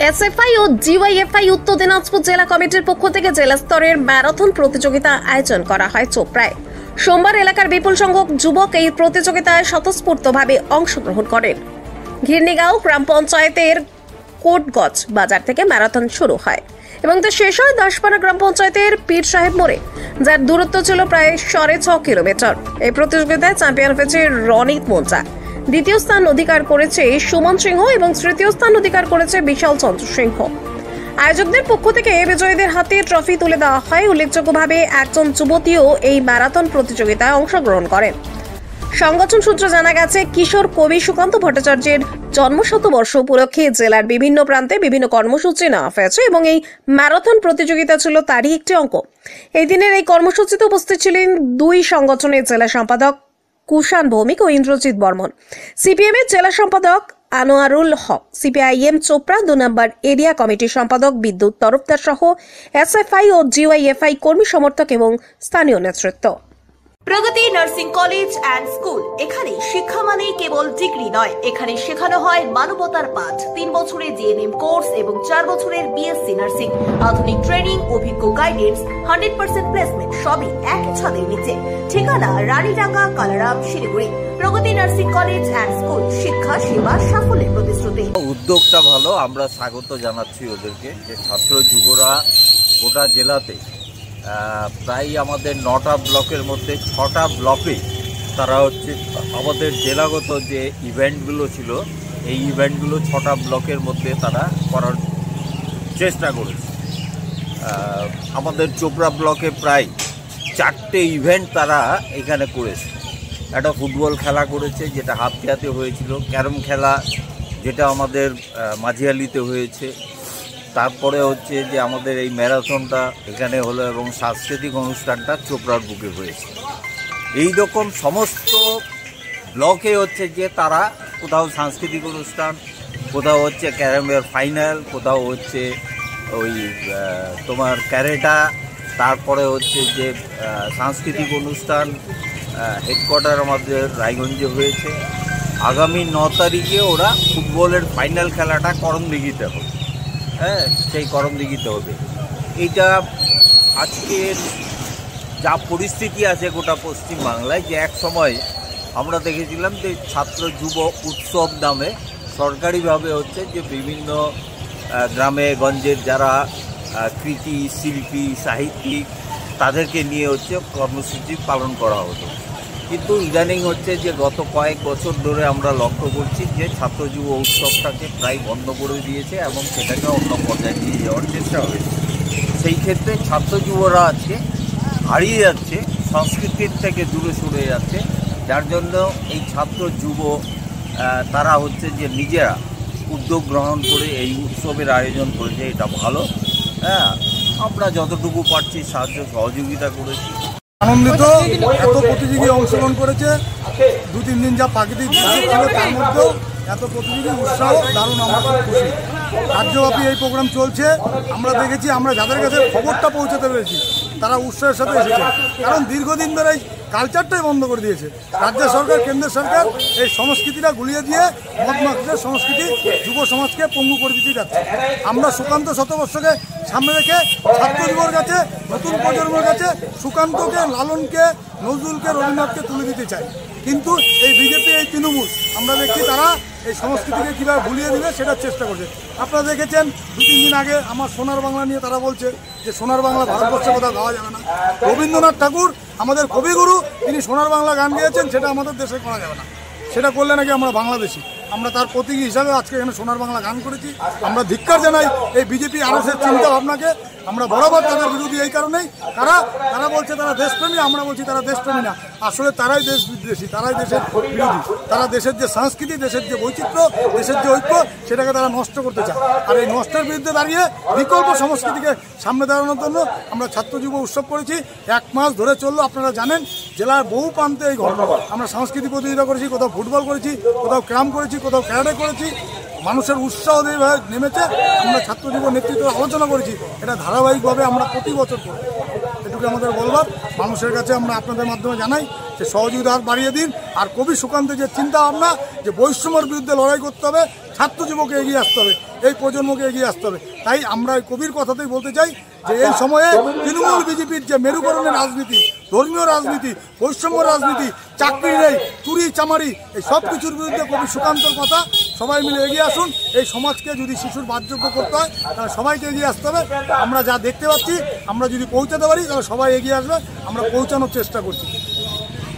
SFI ও জিওয়াইএফআই উত্তর দিনাজপুর জেলা কমিটির পক্ষ থেকে জেলা স্তরের ম্যারাথন প্রতিযোগিতা আয়োজন করা হয় চোপড়ায়। সোমবার এলাকার বিপুল সংখ্যক যুবক এই প্রতিযোগিতায় স্বতঃস্ফূর্তভাবে অংশগ্রহণ করেন। ঘিরনিগাঁও গ্রাম পঞ্চায়েতের কোটগজ বাজার থেকে ম্যারাথন শুরু হয় এবং তা শেষ হয় দাসপাড়া গ্রাম পঞ্চায়েতের পীর সাহেব মোড়ে, যার দূরত্ব ছিল প্রায় 6.5 কিলোমিটার। এই প্রতিযোগিতায় চ্যাম্পিয়ন হয়েছে রনিত মোঞ্চা, দ্বিতীয় স্থান অধিকার করেছে সুমন সিংহ এবং তৃতীয় স্থান অধিকার করেছে বিশাল চন্দ্র সিংহ। আয়োজকদের পক্ষ থেকে বিজয়ীদের হাতে ট্রফি তুলে দেওয়া হয়। উল্লেখযোগ্যভাবে একজন যুবতীও এই ম্যারাথন প্রতিযোগিতায় অংশগ্রহণ করেন। সংগঠন সূত্রে জানা গেছে, কিশোর কবি সুকান্ত ভট্টাচার্যের জন্মশতবর্ষ উপলক্ষে জেলার বিভিন্ন প্রান্তে বিভিন্ন কর্মসূচি নেওয়া হয়েছে এবং এই ম্যারাথন প্রতিযোগিতা ছিল তারই একটি অঙ্গ। এই দিনের এই কর্মসূচিতে উপস্থিত ছিলেন দুই সংগঠনের জেলা সম্পাদক কুষাণ ভৌমিক ও ইন্দ্রজিৎ বর্মন, সিপিএম এর জেলা সম্পাদক আনোয়ারুল হক, সিপিআইএম চোপড়া 2 নম্বর এরিয়া কমিটির সম্পাদক বিদ্যুৎ তরফদার সহ এসএফআই ও জিওয়াইএফআই কর্মী সমর্থক এবং স্থানীয় নেতৃত্ব। প্রগতি নার্সিং কলেজ অ্যান্ড স্কুল। এখানে শিক্ষা মানেই কেবল ডিগ্রি নয়, এখানে শেখানো হয় মানবতার পাঠ। 3 বছরের জিএনএম কোর্স এবং 4 বছরের বিএসসি নার্সিং, আধুনিক ট্রেনিং, অভিজ্ঞ গাইডেন্স, 100% প্লেসমেন্ট, সবই একই ছাদের নিচে। ঠিকানা রানীডাঙ্গা, কালারাম, শিলিগুড়ি। প্রগতি নার্সিং কলেজ অ্যান্ড স্কুল, শিক্ষা সেবা সাফল্যের প্রতিশ্রুতি। উদ্যোগটা ভালো, আমরা স্বাগত জানাচ্ছি ওদেরকে যে ছাত্র যুবরা গোটা জেলাতে প্রায় আমাদের 9টা ব্লকের মধ্যে 6টা ব্লকে তারা আমাদের জেলাগত যে ইভেন্টগুলো ছিল এই ইভেন্টগুলো 6টা ব্লকের মধ্যে তারা করার চেষ্টা করেছে। আমাদের চোপড়া ব্লকে প্রায় 4টে ইভেন্ট তারা এখানে করেছে। একটা ফুটবল খেলা করেছে যেটা হাতিয়াতে হয়েছিল, ক্যারম খেলা যেটা আমাদের মাঝিয়ালিতে হয়েছে, তারপরে যে আমাদের এই ম্যারাথনটা এখানে হলো এবং সাংস্কৃতিক অনুষ্ঠানটা চোপড়ার বুকে হয়েছে। এই রকম সমস্ত ব্লকে যে তারা কোথাও সাংস্কৃতিক অনুষ্ঠান, কোথাও ক্যারামের ফাইনাল, কোথাও ওই তোমার ক্যারেটা, তারপরে যে সাংস্কৃতিক অনুষ্ঠান হেডকোয়ার্টার আমাদের রায়গঞ্জে হয়েছে। আগামী 9 তারিখে ওরা ফুটবলের ফাইনাল খেলাটা করমদিঘিতে হবে। সেই করমদিঘিতে হবে। এইটা আজকের যা পরিস্থিতি আছে গোটা পশ্চিমবাংলায়, যে এক সময় আমরা দেখেছিলাম যে ছাত্র যুব উৎসব নামে সরকারিভাবে যে বিভিন্ন গ্রামে গঞ্জের যারা কৃতি শিল্পী সাহিত্যিক তাদেরকে নিয়ে কর্মসূচি পালন করা হতো। কিন্তু ইদানিং যে গত কয়েক বছর ধরে আমরা লক্ষ্য করছি যে ছাত্র যুব উৎসবটাকে প্রায় বন্ধ করে দিয়েছে এবং সেটাকে অন্য পর্যায়ে নিয়ে যাওয়ার চেষ্টা হয়েছে। সেই ক্ষেত্রে ছাত্র যুবরা হারিয়ে যাচ্ছে, সংস্কৃতির থেকে দূরে সরে যাচ্ছে, যার জন্য এই ছাত্র যুব তারা যে নিজেরা উদ্যোগ গ্রহণ করে এই উৎসবের আয়োজন করেছে। এটা ভালো। আমরা যতটুকু পারছি সাহায্য সহযোগিতা করেছি। আনন্দিত, এত প্রতিযোগী অংশগ্রহণ করেছে। 2-3 দিন যা প্রাকৃতিক দৃশ্য ছিল তার মধ্যেও এত প্রতিযোগী উৎসাহ দারুণ, আমরা খুব খুশি। রাজ্যব্যাপী এই প্রোগ্রাম চলছে, আমরা দেখেছি। আমরা যাদের কাছে খবরটা পৌঁছাতে পেরেছি তারা উৎসাহের সাথে এসেছে, কারণ দীর্ঘদিন ধরে এই কালচারটাই বন্ধ করে দিয়েছে রাজ্য সরকার, কেন্দ্র সরকার। এই সংস্কৃতিটা গুলিয়ে দিয়ে মদমাখিদের সংস্কৃতি যুব সমাজকে পঙ্গু করে দিতে যাচ্ছে। আমরা সুকান্ত শতবর্ষকে সামনে রেখে ছাত্র যুবর কাছে, নতুন প্রজন্মের কাছে সুকান্তকে, লালনকে, নজরুলকে, রবীন্দ্রনাথকে তুলে দিতে চাই। কিন্তু এই বিজেপি, এই তৃণমূল, আমরা দেখছি তারা এই সংস্কৃতিকে কীভাবে ভুলিয়ে দিবে সেটার চেষ্টা করছে। আপনারা দেখেছেন 2-3 দিন আগে আমার সোনার বাংলা নিয়ে তারা বলছে যে সোনার বাংলা ভারতবর্ষে কোথাও গাওয়া যাবে না। রবীন্দ্রনাথ ঠাকুর আমাদের কবিগুরু, তিনি সোনার বাংলা গান গেয়েছেন, সেটা আমাদের দেশে করা যাবে না। সেটা করলে নাকি আমরা বাংলাদেশি। আমরা তার প্রতীকী হিসাবে আজকে এখানে সোনার বাংলা গান করেছি। আমরা ধিক্কার জানাই এই বিজেপি আরএসএস চিন্তা ভাবনাকে। আমরা বরাবর তাদের বিরোধী এই কারণেই, তারা বলছে তারা দেশপ্রেমী, আমরা বলছি তারা দেশপ্রেমী না। আসলে তারাই দেশ বিদ্বেষী, তারাই দেশের বিরোধী। তারা দেশের যে সংস্কৃতি, দেশের যে বৈচিত্র্য, দেশের যে ঐক্য, সেটাকে তারা নষ্ট করতে চায়। আর এই নষ্টের বিরুদ্ধে দাঁড়িয়ে বিকল্প সংস্কৃতিকে সামনে দাঁড়ানোর জন্য আমরা ছাত্র যুব উৎসব করেছি। 1 মাস ধরে চললো। আপনারা জানেন জেলার বহু প্রান্তে এই ঘটনা। আমরা সাংস্কৃতিক প্রতিযোগিতা করেছি, কোথাও ফুটবল করেছি, কোথাও ক্যারাম করেছি, কোথাও ক্যারাটে করেছি। মানুষের উৎসাহ দিয়ে নেমেছে। আমরা ছাত্র যুব নেতৃত্বে আলোচনা করেছি। এটা ধারাবাহিকভাবে আমরা প্রতি বছর করি। এটুকু আমাদের বলবার। মানুষের কাছে আমরা আপনাদের মাধ্যমে জানাই সে সহযোগিতা হাত বাড়িয়ে দিন। আর কবি সুকান্তের যে চিন্তা ভাবনা যে বৈষম্যের বিরুদ্ধে লড়াই করতে হবে, ছাত্র যুবকে এগিয়ে আসতে হবে, এই প্রজন্মকে এগিয়ে আসতে হবে, তাই আমরা এই কবির কথাতেই বলতে চাই যে এই সময়ে তৃণমূল বিজেপির যে মেরুকরণের রাজনীতি, ধর্মীয় রাজনীতি, বৈষম্য রাজনীতি, চাকরি নেই, চুরি চামারি, এই সব কিছুর বিরুদ্ধে কবি সুকান্তর কথা সবাই মিলে এগিয়ে আসুন। এই সমাজকে যদি শিশুর বাসযোগ্য করতে হয় তাহলে সবাইকে এগিয়ে আসতে হবে। আমরা যা দেখতে পাচ্ছি আমরা যদি পৌঁছাতে পারি তাহলে সবাই এগিয়ে আসবে, আমরা পৌঁছানোর চেষ্টা করছি।